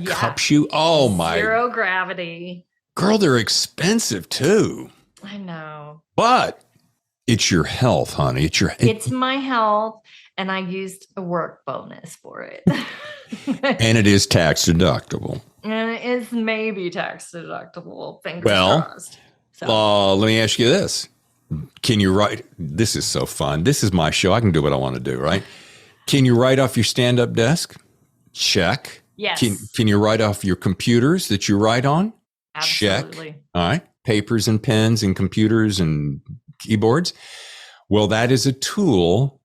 cups you? Oh my. Zero gravity. Girl, they're expensive too. I know. But it's your health, honey. It's my health, and I used a work bonus for it. And it is tax deductible. And it is maybe tax deductible. Fingers crossed. So. Let me ask you this. Can you write? This is so fun. This is my show. I can do what I want to do, right? Can you write off your stand-up desk? Check. Yes. Can you write off your computers that you write on? Absolutely. Check. All right. Papers and pens and computers and keyboards. Well, that is a tool.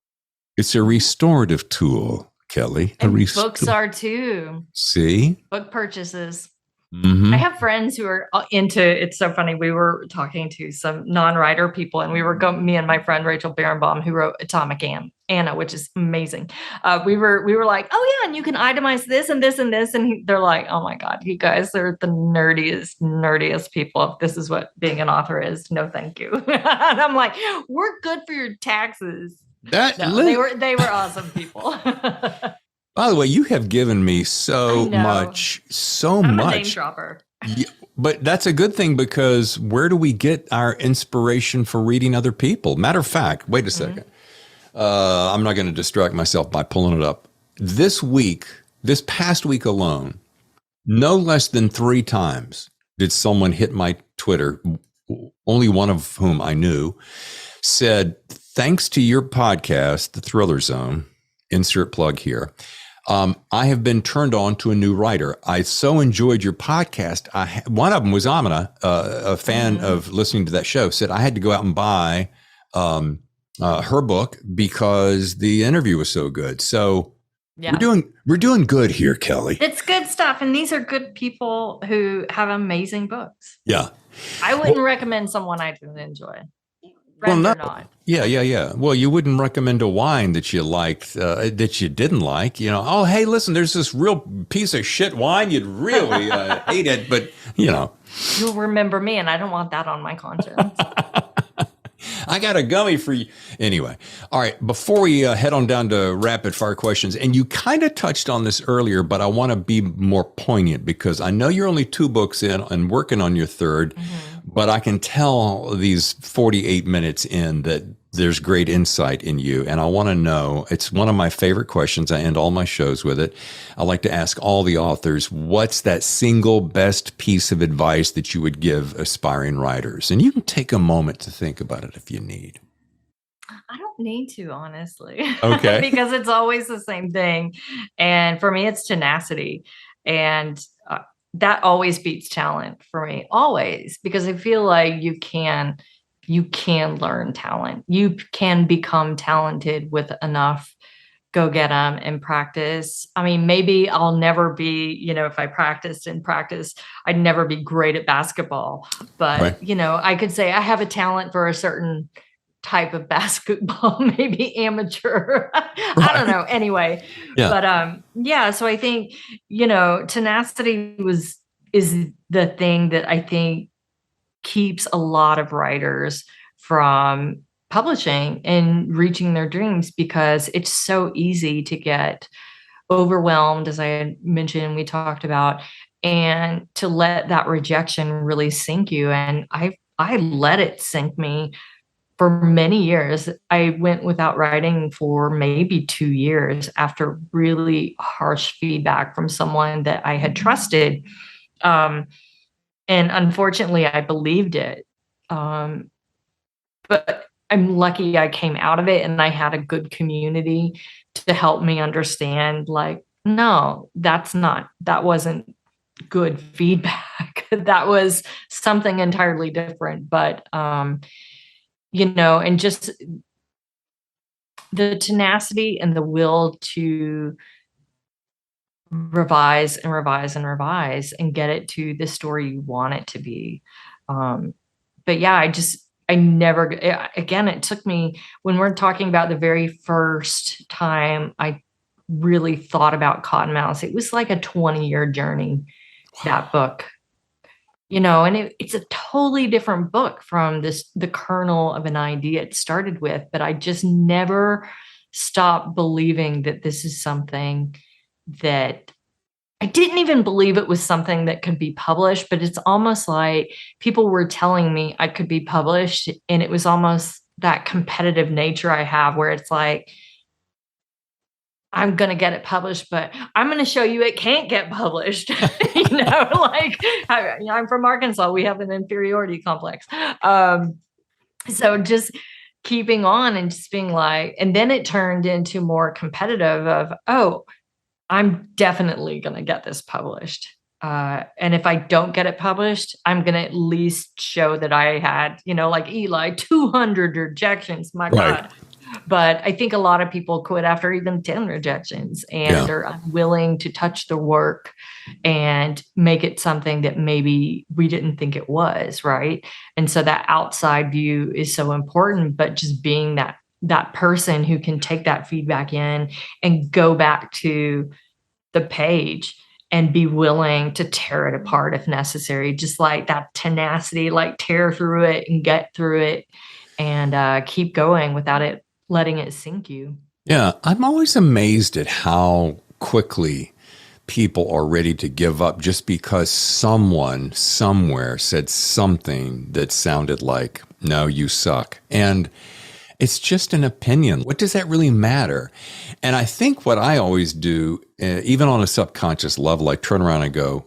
It's a restorative tool, Kelly. And books are too. See? Book purchases. Mm-hmm. I have friends who are into, it's so funny. We were talking to some non-writer people, and we were me and my friend Rachel Berenbaum, who wrote Atomic Anna, which is amazing. We were like, oh yeah, and you can itemize this and this and this. And they're like, oh my God, you guys are the nerdiest people. If this is what being an author is, no, thank you. And I'm like, we're good for your taxes. They were awesome people. By the way, you have given me so much. I'm a name dropper. Yeah, but that's a good thing, because where do we get our inspiration for reading other people? Matter of fact, wait a second. I'm not going to distract myself by pulling it up. This past week alone, no less than 3 times did someone hit my Twitter, only one of whom I knew, said, thanks to your podcast, The Thriller Zone, insert plug here, I have been turned on to a new writer. I so enjoyed your podcast. One of them was Amina, a fan of listening to that show, said I had to go out and buy her book because the interview was so good. So we're doing good here, Kelly. It's good stuff, and these are good people who have amazing books. Yeah, I wouldn't recommend someone I didn't enjoy. Or not. Yeah. Well, you wouldn't recommend a wine that you liked, that you didn't like. Oh, hey, listen, there's this real piece of shit wine. You'd really hate it, but, You'll remember me, and I don't want that on my conscience. I got a gummy for you. Anyway, all right, before we head on down to rapid fire questions, and you kind of touched on this earlier, but I want to be more poignant, because I know you're only 2 books in and working on your 3rd. But I can tell these 48 minutes in that there's great insight in you. And I want to know, it's one of my favorite questions. I end all my shows with it. I like to ask all the authors, what's that single best piece of advice that you would give aspiring writers? And you can take a moment to think about it if you need. I don't need to, honestly. Okay. Because it's always the same thing. And for me, it's tenacity. And that always beats talent for me, always, because I feel like you can learn talent. You can become talented with enough go get them and practice. I mean, maybe I'll never be, if I practiced and practice, I'd never be great at basketball, but right. I could say I have a talent for a certain type of basketball, maybe amateur. Right. I don't know. Anyway, yeah. But so I think, tenacity is the thing that I think keeps a lot of writers from publishing and reaching their dreams, because it's so easy to get overwhelmed, as I had mentioned, we talked about, and to let that rejection really sink you. And I let it sink me for many years. I went without writing for maybe 2 years after really harsh feedback from someone that I had trusted. And unfortunately, I believed it. But I'm lucky I came out of it and I had a good community to help me understand, like, no, that wasn't good feedback. That was something entirely different. But, and just the tenacity and the will to revise and revise and revise and get it to the story you want it to be. But yeah, it took me, when we're talking about the very first time I really thought about Cottonmouth. It was like a 20-year journey, that book. And it's a totally different book from the kernel of an idea it started with, but I just never stopped believing that this is something that I didn't even believe it was something that could be published, but it's almost like people were telling me I could be published, and it was almost that competitive nature I have where it's like, I'm going to get it published, but I'm going to show you it can't get published. Like I'm from Arkansas. We have an inferiority complex. So just keeping on and just being like, and then it turned into more competitive of, oh, I'm definitely going to get this published. And if I don't get it published, I'm going to at least show that I had, like Eli, 200 rejections. My God. But I think a lot of people quit after even 10 rejections and are unwilling to touch the work and make it something that maybe we didn't think it was, right? And so that outside view is so important, but just being that person who can take that feedback in and go back to the page and be willing to tear it apart if necessary, just like that tenacity, like tear through it and get through it and keep going without it letting it sink you. Yeah, I'm always amazed at how quickly people are ready to give up just because someone somewhere said something that sounded like, no, you suck. And it's just an opinion. What does that really matter? And I think what I always do, even on a subconscious level, I turn around and go,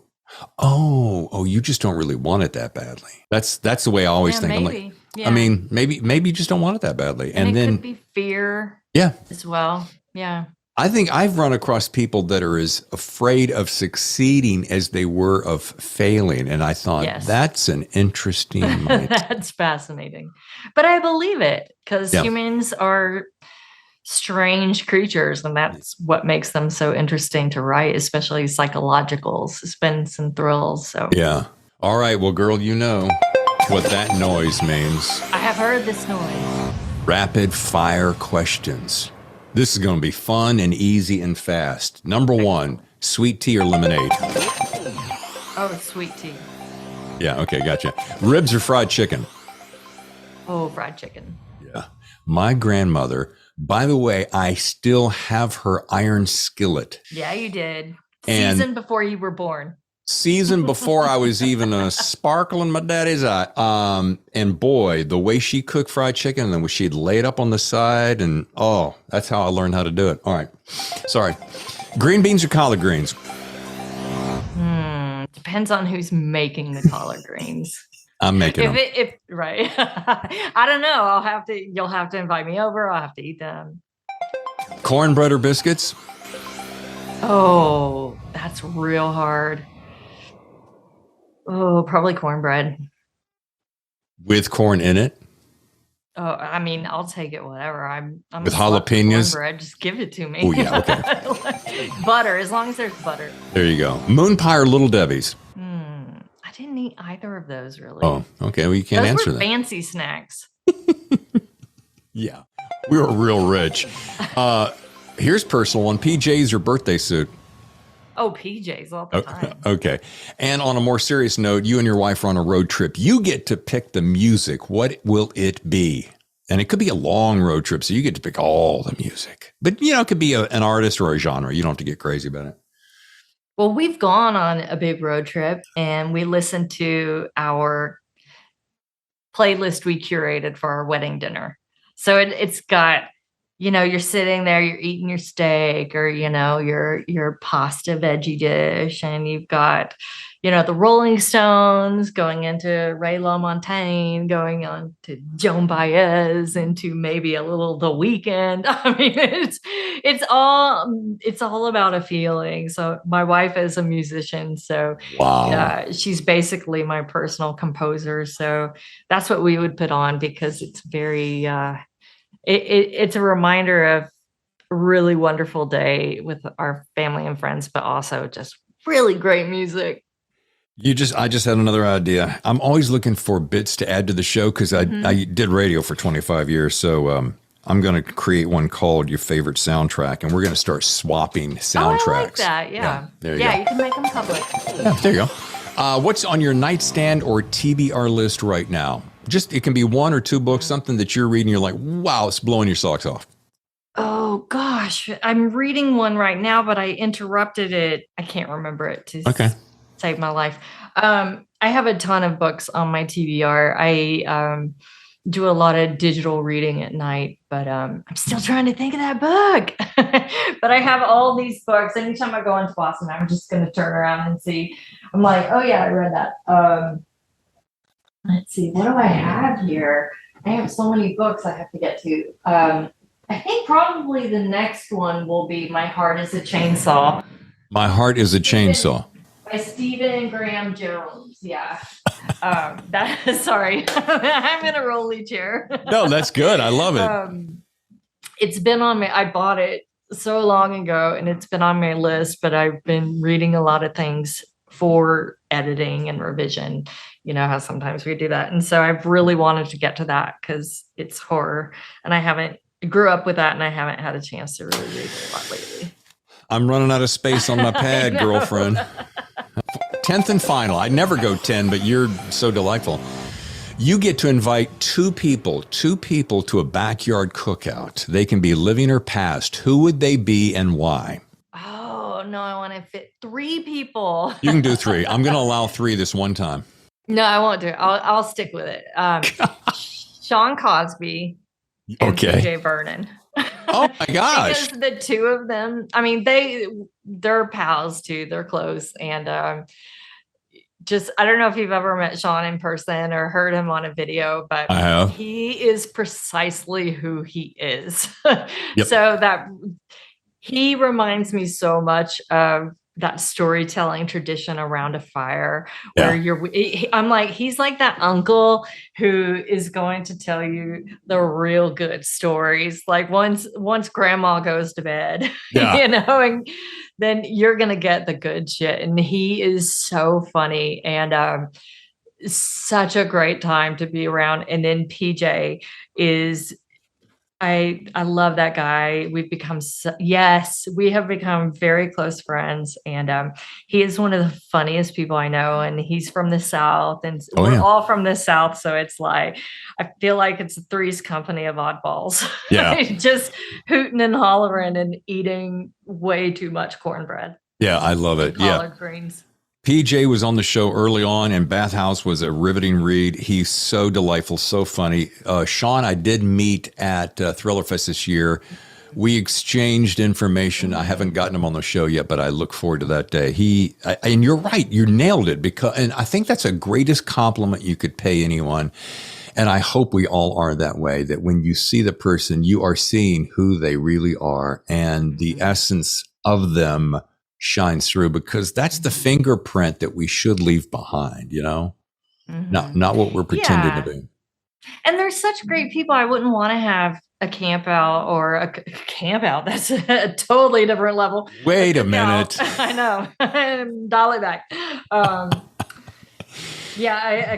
oh, you just don't really want it that badly. That's the way I always think. Maybe. I'm like, I mean, maybe you just don't want it that badly. And then it could be fear as well. Yeah. I think I've run across people that are as afraid of succeeding as they were of failing. And I thought, that's an interesting mindset. That's fascinating. But I believe it because humans are strange creatures, and that's what makes them so interesting to write, especially psychological suspense and thrills. So all right, well, girl, you know what that noise means. I have heard this noise. Rapid fire questions. This is going to be fun and easy and fast. Number one, sweet tea or lemonade? Oh, sweet tea. Yeah, okay, gotcha. Ribs or fried chicken? Oh, fried chicken. Yeah. My grandmother, by the way, I still have her iron skillet. Yeah, you did. Seasoned before you were born. Seasoned before I was even a sparkle in my daddy's eye. And boy, the way she cooked fried chicken, and then she'd lay it up on the side, and that's how I learned how to do it. All right. Sorry. Green beans or collard greens? Depends on who's making the collard greens. I'm making them. Right. I don't know. You'll have to invite me over. I'll have to eat them. Cornbread or biscuits? Oh, that's real hard. Oh, probably cornbread. With corn in it? Oh, I mean, I'll take it, whatever. I'm with jalapenos? Cornbread, just give it to me. Oh, yeah, okay. Butter, as long as there's butter. There you go. Moon pie or Little Debbie's? I didn't eat either of those, really. Oh, okay. Well, you can't answer that. Fancy snacks. Yeah. We were real rich. Here's personal one. PJs or birthday suit? Oh, PJs all the time. Okay. And on a more serious note, you and your wife are on a road trip. You get to pick the music. What will it be? And it could be a long road trip, so you get to pick all the music. But, it could be an artist or a genre. You don't have to get crazy about it. Well, we've gone on a big road trip, and we listened to our playlist we curated for our wedding dinner. So it's got, you're sitting there, you're eating your steak or, your pasta veggie dish, and you've got, the Rolling Stones going into Ray LaMontagne, going on to Joan Baez, into maybe a little The Weeknd. I mean, it's all about a feeling. So my wife is a musician, so she's basically my personal composer. So that's what we would put on because it's very, it's a reminder of a really wonderful day with our family and friends, but also just really great music. I just had another idea. I'm always looking for bits to add to the show because I did radio for 25 years. So I'm going to create one called Your Favorite Soundtrack, and we're going to start swapping soundtracks. Oh, I like that. Yeah. There you go. You can make them public. Yeah, there you go. What's on your nightstand or TBR list right now? Just, it can be one or two books, something that you're reading, you're like, wow, it's blowing your socks off. Oh gosh, I'm reading one right now, but I interrupted it. I can't remember it to save my life. I have a ton of books on my TBR. I do a lot of digital reading at night, but I'm still trying to think of that book. But I have all these books. Anytime I go into Boston, I'm just going to turn around and see. I'm like, oh yeah, I read that. Let's see, what do I have here? I have so many books I have to get to. I think probably the next one will be My Heart is a Chainsaw. My Heart is a Chainsaw. By Stephen Graham Jones. Yeah. Sorry. I'm in a rolly chair. No, that's good. I love it. It's been on me. I bought it so long ago and it's been on my list, but I've been reading a lot of things for editing and revision. You know how sometimes we do that. And so I've really wanted to get to that because it's horror. And I grew up with that and I haven't had a chance to really read it a lot lately. I'm running out of space on my pad, girlfriend. 10th and final. I never go 10, but you're so delightful. You get to invite two people to a backyard cookout. They can be living or past. Who would they be and why? Oh, no, I want to fit 3 people. You can do 3. I'm going to allow 3 this one time. No, I won't do it. I'll stick with it. Sean Cosby and PJ Vernon. Oh my gosh. Because the two of them, I mean, they're pals too. They're close. And I don't know if you've ever met Sean in person or heard him on a video, but I have. He is precisely who he is. Yep. So that he reminds me so much of that storytelling tradition around a fire where I'm like, he's like that uncle who is going to tell you the real good stories. Like once grandma goes to bed, and then you're going to get the good shit. And he is so funny and such a great time to be around. And then PJ is, I love that guy. We have become very close friends, and he is one of the funniest people I know. And he's from the South, and we're all from the South, so it's like I feel like it's a Three's Company of oddballs. Yeah, just hooting and hollering and eating way too much cornbread. Yeah, I love it. Collard greens. PJ was on the show early on, and Bathhouse was a riveting read. He's so delightful, so funny. Sean, I did meet at Thriller Fest this year. We exchanged information. I haven't gotten him on the show yet, but I look forward to that day. And you're right, you nailed it. And I think that's the greatest compliment you could pay anyone. And I hope we all are that way, that when you see the person, you are seeing who they really are, and the essence of them shines through, because that's the fingerprint that we should leave behind, not what we're pretending to be. And they're such great people. I wouldn't want to have a camp out or a camp out. That's a totally different level. Wait a minute. I know. Dial it back. A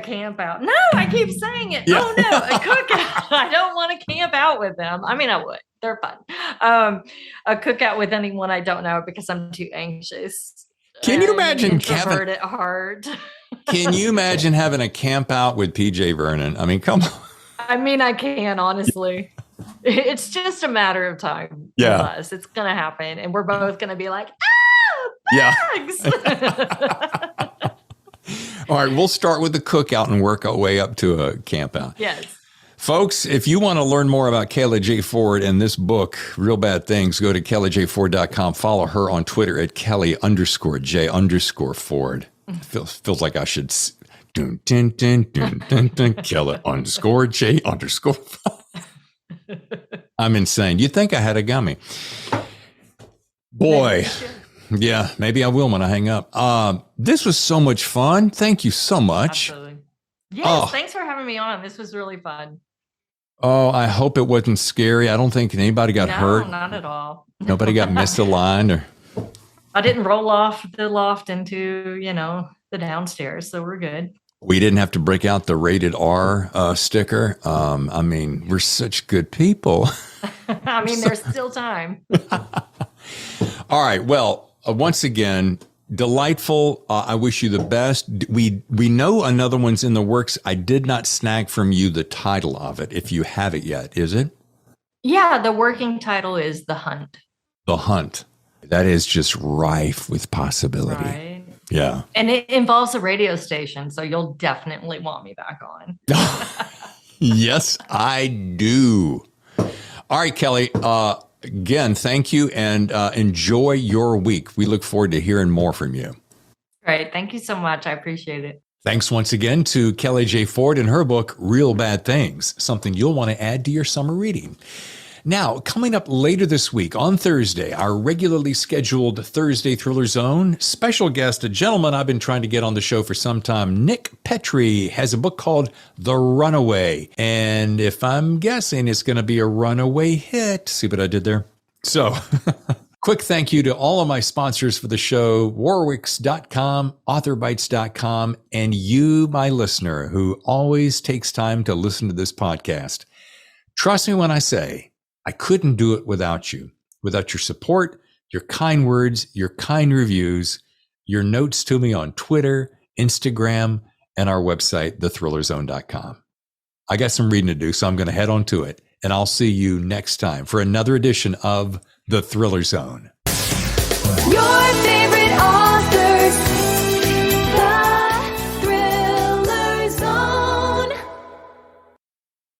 camp out. No, I keep saying it. Yeah. Oh no, a cookout. I don't want to camp out with them. I mean, I would. They're fun. A cookout with anyone I don't know because I'm too anxious. Can you imagine Kevin at heart? Can you imagine having a camp out with PJ Vernon? I mean, come on. I mean, I can, honestly. It's just a matter of time. Yeah. It's going to happen. And we're both going to be like, bugs! All right, we'll start with the cookout and work our way up to a camp out. Yes. Folks, if you want to learn more about Kayla J. Ford and this book, Real Bad Things, go to KaylaJFord.com. Follow her on Twitter at Kelly_J_Ford. Feels like I should dun, dun, dun, dun, dun, dun, Kelly_J_. I'm insane. You'd think I had a gummy. Boy. Yeah, maybe I will when I hang up. This was so much fun. Thank you so much. Absolutely. Yes, thanks for having me on. This was really fun. Oh, I hope it wasn't scary. I don't think anybody got hurt. No, not at all. Nobody got misaligned or. I didn't roll off the loft into, the downstairs, so we're good. We didn't have to break out the rated R sticker. I mean, we're such good people. I mean, there's still time. All right. Well, once again, delightful. I wish you the best. We know another one's in the works. I did not snag from you the title of it, if you have it yet. Is it? Yeah, the working title is The Hunt. The Hunt. That is just rife with possibility. Right. Yeah. And it involves a radio station, so you'll definitely want me back on. Yes, I do. All right, Kelly. Again, thank you and enjoy your week. We look forward to hearing more from you. Great. Thank you so much. I appreciate it. Thanks once again to Kelly J. Ford and her book, Real Bad Things, something you'll want to add to your summer reading. Now, coming up later this week on Thursday, our regularly scheduled Thursday Thriller Zone, special guest, a gentleman I've been trying to get on the show for some time, Nick Petrie, has a book called The Runaway. And if I'm guessing, it's going to be a runaway hit. See what I did there? So, quick thank you to all of my sponsors for the show, Warwicks.com, AuthorBytes.com, and you, my listener, who always takes time to listen to this podcast. Trust me when I say, I couldn't do it without you, without your support, your kind words, your kind reviews, your notes to me on Twitter, Instagram, and our website, thethrillerzone.com. I got some reading to do, so I'm going to head on to it, and I'll see you next time for another edition of The Thriller Zone. Your favorite